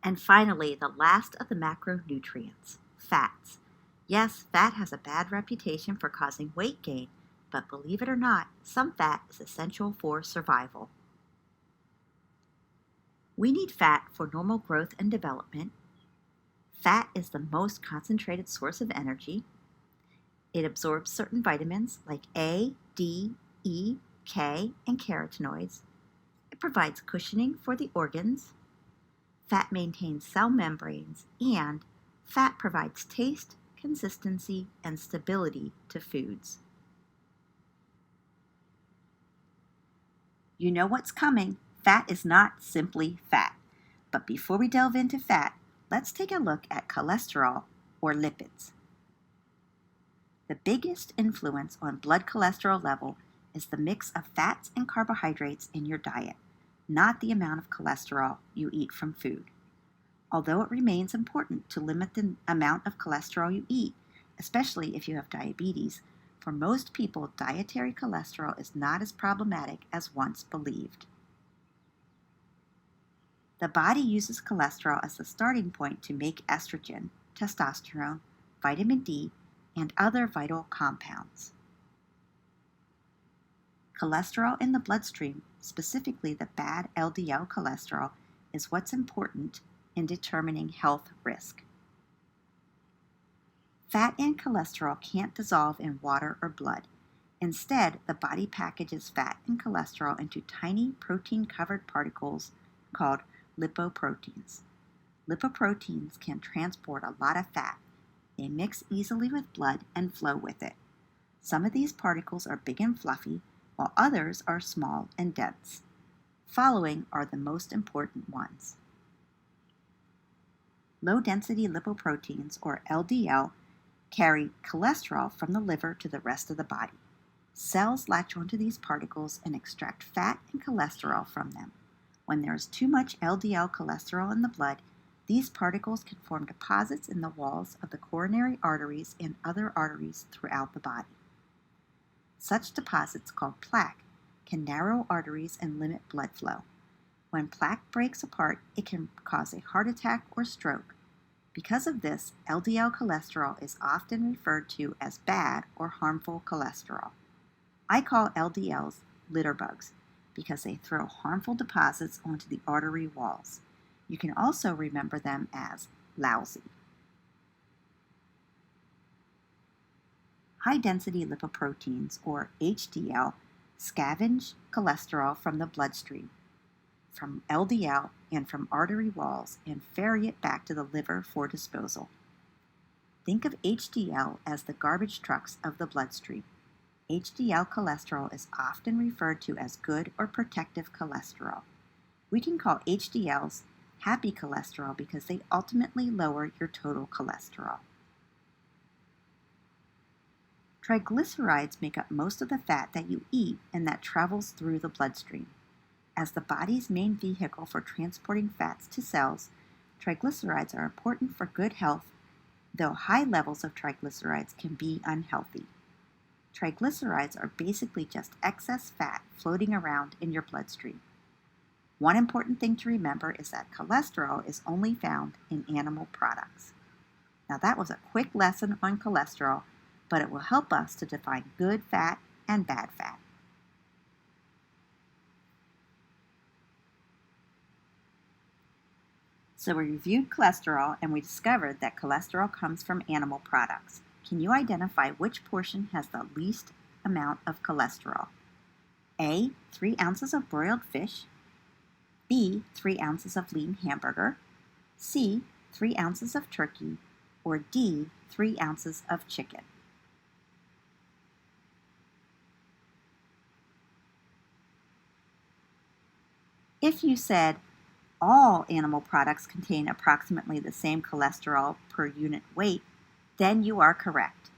And finally, the last of the macronutrients, fats. Yes, fat has a bad reputation for causing weight gain, but believe it or not, some fat is essential for survival. We need fat for normal growth and development. Fat is the most concentrated source of energy. It absorbs certain vitamins like A, D, E, K, and carotenoids. It provides cushioning for the organs. Fat maintains cell membranes, and fat provides taste, consistency, and stability to foods. You know what's coming. Fat is not simply fat. But before we delve into fat, let's take a look at cholesterol or lipids. The biggest influence on blood cholesterol level is the mix of fats and carbohydrates in your diet, not the amount of cholesterol you eat from food. Although it remains important to limit the amount of cholesterol you eat, especially if you have diabetes, for most people, dietary cholesterol is not as problematic as once believed. The body uses cholesterol as the starting point to make estrogen, testosterone, vitamin D, and other vital compounds. Cholesterol in the bloodstream, specifically the bad LDL cholesterol, is what's important in determining health risk. Fat and cholesterol can't dissolve in water or blood. Instead, the body packages fat and cholesterol into tiny protein-covered particles called lipoproteins. Lipoproteins can transport a lot of fat. They mix easily with blood and flow with it. Some of these particles are big and fluffy, while others are small and dense. Following are the most important ones. Low-density lipoproteins, or LDL, carry cholesterol from the liver to the rest of the body. Cells latch onto these particles and extract fat and cholesterol from them. When there is too much LDL cholesterol in the blood, these particles can form deposits in the walls of the coronary arteries and other arteries throughout the body. Such deposits, called plaque, can narrow arteries and limit blood flow. When plaque breaks apart, it can cause a heart attack or stroke. Because of this, LDL cholesterol is often referred to as bad or harmful cholesterol. I call LDLs litter bugs because they throw harmful deposits onto the artery walls. You can also remember them as lousy. High-density lipoproteins, or HDL, scavenge cholesterol from the bloodstream, from LDL, and from artery walls, and ferry it back to the liver for disposal. Think of HDL as the garbage trucks of the bloodstream. HDL cholesterol is often referred to as good or protective cholesterol. We can call HDLs happy cholesterol because they ultimately lower your total cholesterol. Triglycerides make up most of the fat that you eat and that travels through the bloodstream. As the body's main vehicle for transporting fats to cells, triglycerides are important for good health, though high levels of triglycerides can be unhealthy. Triglycerides are basically just excess fat floating around in your bloodstream. One important thing to remember is that cholesterol is only found in animal products. Now that was a quick lesson on cholesterol, but it will help us to define good fat and bad fat. So we reviewed cholesterol and we discovered that cholesterol comes from animal products. Can you identify which portion has the least amount of cholesterol? A, 3 ounces of broiled fish. B, 3 ounces of lean hamburger. C, 3 ounces of turkey. Or D, 3 ounces of chicken. If you said all animal products contain approximately the same cholesterol per unit weight, then you are correct.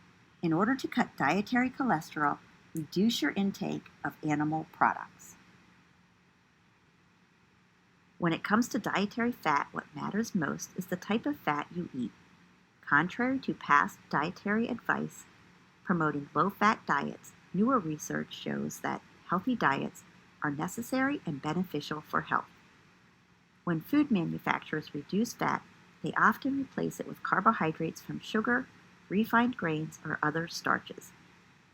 In order to cut dietary cholesterol, reduce your intake of animal products. When it comes to dietary fat, what matters most is the type of fat you eat. Contrary to past dietary advice promoting low-fat diets, newer research shows that healthy diets are necessary and beneficial for health. When food manufacturers reduce fat, they often replace it with carbohydrates from sugar, refined grains, or other starches.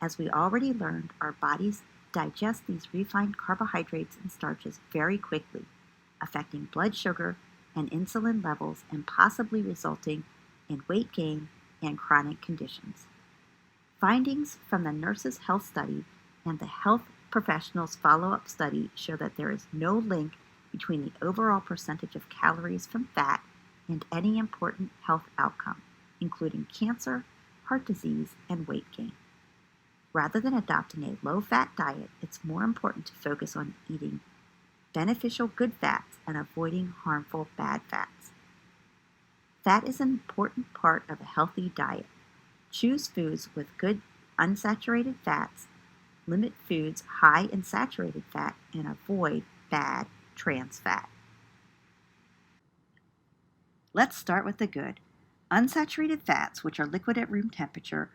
As we already learned, our bodies digest these refined carbohydrates and starches very quickly, affecting blood sugar and insulin levels and possibly resulting in weight gain and chronic conditions. Findings from the Nurses' Health Study and the Health Professionals' Follow-Up Study show that there is no link between the overall percentage of calories from fat and any important health outcome, including cancer, heart disease, and weight gain. Rather than adopting a low-fat diet, it's more important to focus on eating beneficial good fats and avoiding harmful bad fats. Fat is an important part of a healthy diet. Choose foods with good unsaturated fats, limit foods high in saturated fat, and avoid bad trans fat. Let's start with the good. Unsaturated fats, which are liquid at room temperature,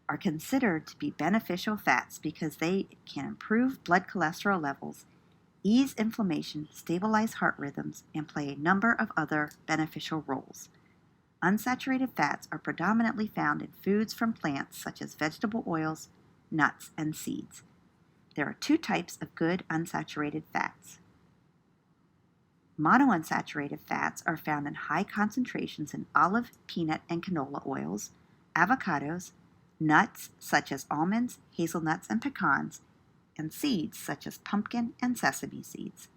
are considered to be beneficial fats because they can improve blood cholesterol levels, ease inflammation, stabilize heart rhythms, and play a number of other beneficial roles. Unsaturated fats are predominantly found in foods from plants such as vegetable oils, nuts, and seeds. There are two types of good unsaturated fats. Monounsaturated fats are found in high concentrations in olive, peanut, and canola oils, avocados, nuts such as almonds, hazelnuts, and pecans, and seeds such as pumpkin and sesame seeds.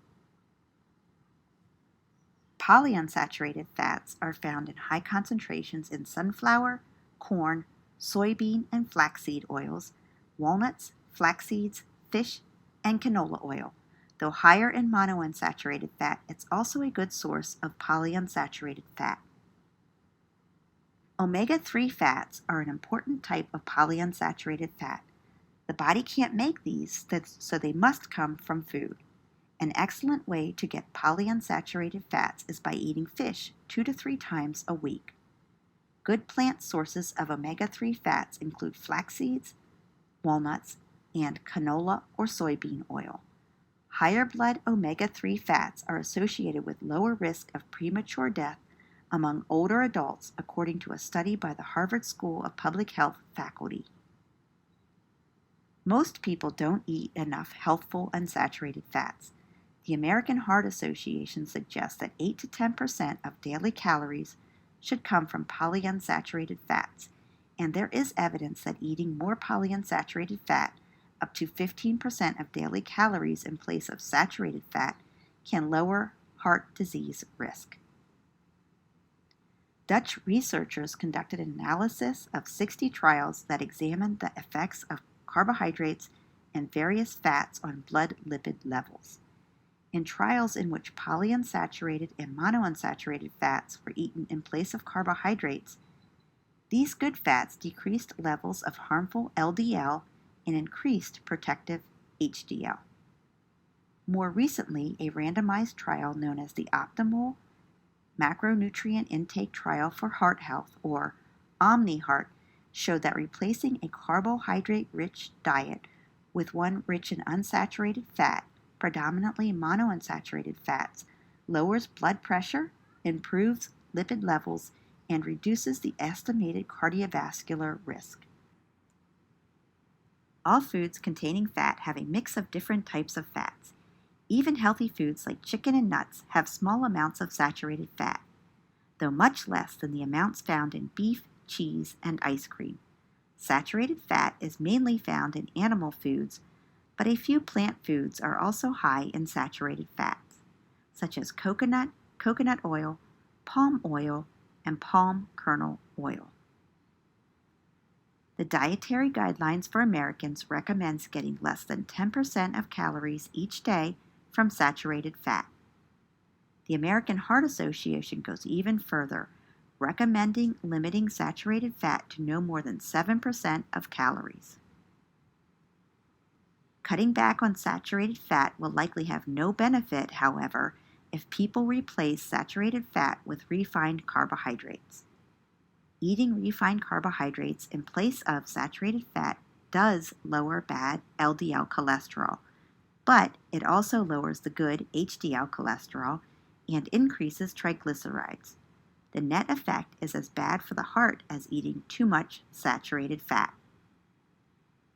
Polyunsaturated fats are found in high concentrations in sunflower, corn, soybean, and flaxseed oils, walnuts, flax seeds, fish, and canola oil. Though higher in monounsaturated fat, it's also a good source of polyunsaturated fat. Omega-3 fats are an important type of polyunsaturated fat. The body can't make these, so they must come from food. An excellent way to get polyunsaturated fats is by eating fish 2 to 3 times a week. Good plant sources of omega-3 fats include flax seeds, walnuts, and canola or soybean oil. Higher blood omega-3 fats are associated with lower risk of premature death among older adults, according to a study by the Harvard School of Public Health faculty. Most people don't eat enough healthful unsaturated fats. The American Heart Association suggests that 8 to 10% of daily calories should come from polyunsaturated fats, and there is evidence that eating more polyunsaturated fat, up to 15% of daily calories in place of saturated fat, can lower heart disease risk. Dutch researchers conducted an analysis of 60 trials that examined the effects of carbohydrates and various fats on blood lipid levels. In trials in which polyunsaturated and monounsaturated fats were eaten in place of carbohydrates, these good fats decreased levels of harmful LDL and increased protective HDL. More recently, a randomized trial known as the Optimal Macronutrient Intake Trial for Heart Health, or OmniHeart, showed that replacing a carbohydrate-rich diet with one rich in unsaturated fat, predominantly monounsaturated fats, lowers blood pressure, improves lipid levels, and reduces the estimated cardiovascular risk. All foods containing fat have a mix of different types of fats. Even healthy foods like chicken and nuts have small amounts of saturated fat, though much less than the amounts found in beef, cheese, and ice cream. Saturated fat is mainly found in animal foods, but a few plant foods are also high in saturated fats, such as coconut, coconut oil, palm oil, and palm kernel oil. The Dietary Guidelines for Americans recommends getting less than 10% of calories each day from saturated fat. The American Heart Association goes even further, recommending limiting saturated fat to no more than 7% of calories. Cutting back on saturated fat will likely have no benefit, however, if people replace saturated fat with refined carbohydrates. Eating refined carbohydrates in place of saturated fat does lower bad LDL cholesterol, but it also lowers the good HDL cholesterol and increases triglycerides. The net effect is as bad for the heart as eating too much saturated fat.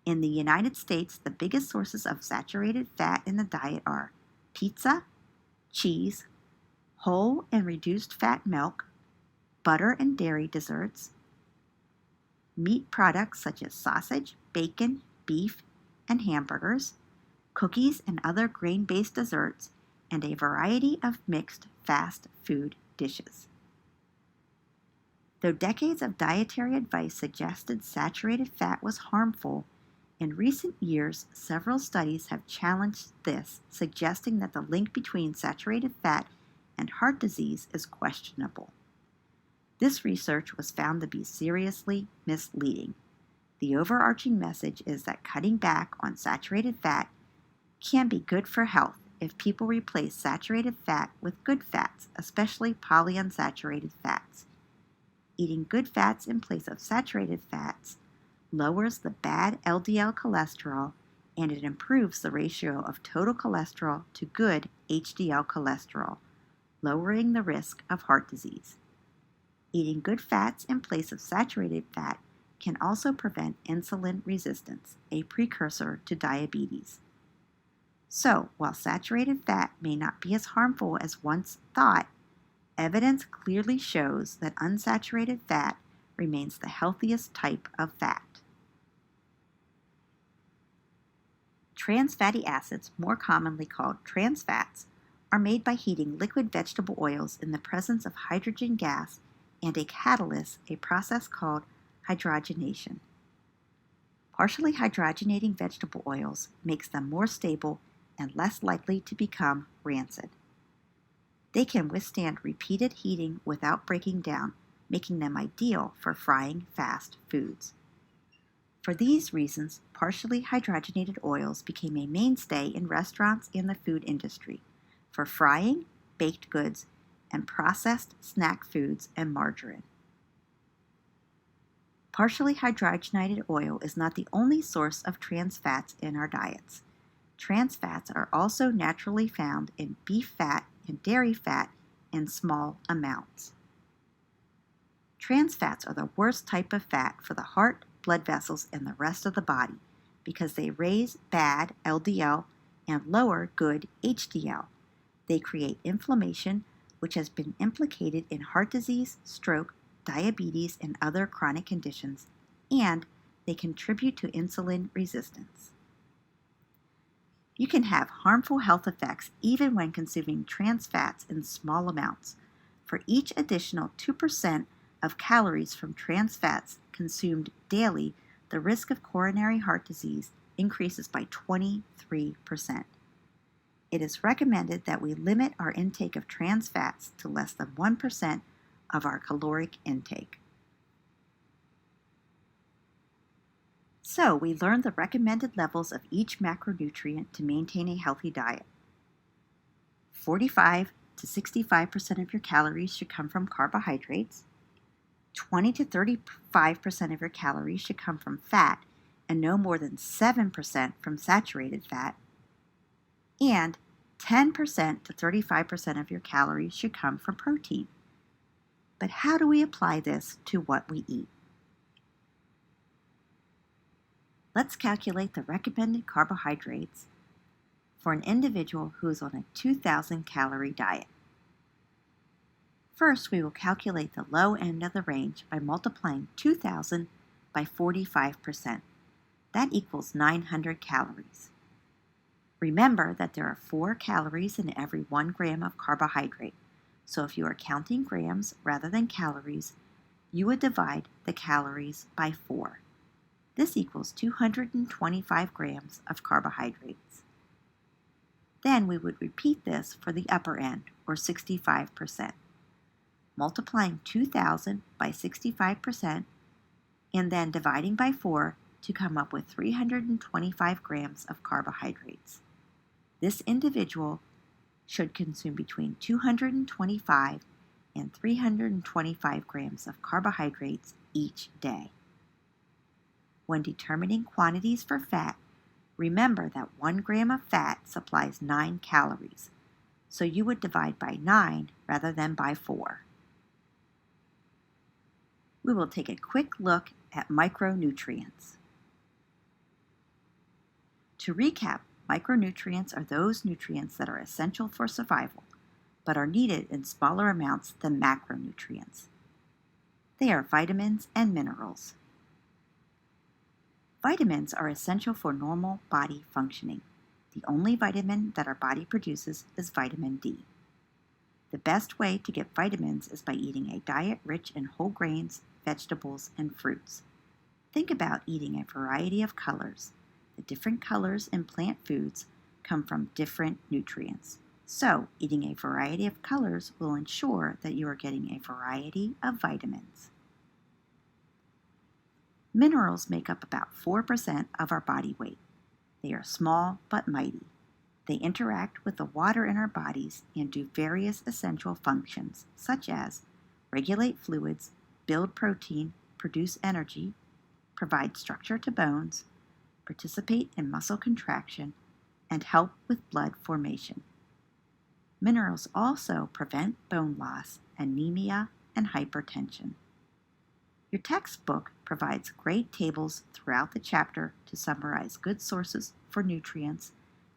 In the United States, the biggest sources of saturated fat in the diet are pizza, cheese, whole and reduced fat milk, butter and dairy desserts, meat products such as sausage, bacon, beef, and hamburgers, cookies and other grain-based desserts, and a variety of mixed fast food dishes. Though decades of dietary advice suggested saturated fat was harmful, in recent years several studies have challenged this, suggesting that the link between saturated fat and heart disease is questionable. This research was found to be seriously misleading. The overarching message is that cutting back on saturated fat can be good for health if people replace saturated fat with good fats, especially polyunsaturated fats. Eating good fats in place of saturated fats lowers the bad LDL cholesterol, and it improves the ratio of total cholesterol to good HDL cholesterol, lowering the risk of heart disease. Eating good fats in place of saturated fat can also prevent insulin resistance, a precursor to diabetes. So, while saturated fat may not be as harmful as once thought, evidence clearly shows that unsaturated fat remains the healthiest type of fat. Trans fatty acids, more commonly called trans fats, are made by heating liquid vegetable oils in the presence of hydrogen gas and a catalyst, a process called hydrogenation. Partially hydrogenating vegetable oils makes them more stable and less likely to become rancid. They can withstand repeated heating without breaking down, making them ideal for frying fast foods. For these reasons, partially hydrogenated oils became a mainstay in restaurants and the food industry for frying, baked goods, and processed snack foods and margarine. Partially hydrogenated oil is not the only source of trans fats in our diets. Trans fats are also naturally found in beef fat and dairy fat in small amounts. Trans fats are the worst type of fat for the heart, blood vessels, and the rest of the body because they raise bad LDL and lower good HDL. They create inflammation, which has been implicated in heart disease, stroke, diabetes, and other chronic conditions, and they contribute to insulin resistance. You can have harmful health effects even when consuming trans fats in small amounts. For each additional 2% of calories from trans fats consumed daily, the risk of coronary heart disease increases by 23%. It is recommended that we limit our intake of trans fats to less than 1% of our caloric intake. So, we learned the recommended levels of each macronutrient to maintain a healthy diet. 45 to 65% of your calories should come from carbohydrates. 20 to 35% of your calories should come from fat, and no more than 7% from saturated fat. And 10% to 35% of your calories should come from protein. But how do we apply this to what we eat? Let's calculate the recommended carbohydrates for an individual who is on a 2,000 calorie diet. First, we will calculate the low end of the range by multiplying 2,000 by 45%. That equals 900 calories. Remember that there are 4 calories in every 1 gram of carbohydrate, so if you are counting grams rather than calories, you would divide the calories by 4. This equals 225 grams of carbohydrates. Then we would repeat this for the upper end, or 65%. Multiplying 2,000 by 65% and then dividing by 4 to come up with 325 grams of carbohydrates. This individual should consume between 225 and 325 grams of carbohydrates each day. When determining quantities for fat, remember that 1 gram of fat supplies 9 calories. so you would divide by 9 rather than by 4. We will take a quick look at micronutrients. To recap, micronutrients are those nutrients that are essential for survival, but are needed in smaller amounts than macronutrients. They are vitamins and minerals. Vitamins are essential for normal body functioning. The only vitamin that our body produces is vitamin D. The best way to get vitamins is by eating a diet rich in whole grains, vegetables, and fruits. Think about eating a variety of colors. The different colors in plant foods come from different nutrients. So, eating a variety of colors will ensure that you are getting a variety of vitamins. Minerals make up about 4% of our body weight. They are small but mighty. They interact with the water in our bodies and do various essential functions, such as regulate fluids, build protein, produce energy, provide structure to bones, participate in muscle contraction, and help with blood formation. Minerals also prevent bone loss, anemia, and hypertension. Your textbook provides great tables throughout the chapter to summarize good sources for nutrients,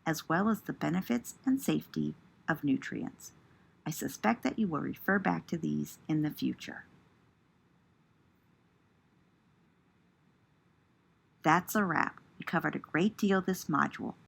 as well as the benefits and safety of nutrients. I suspect that you will refer back to these in the future. That's a wrap. We covered a great deal this module.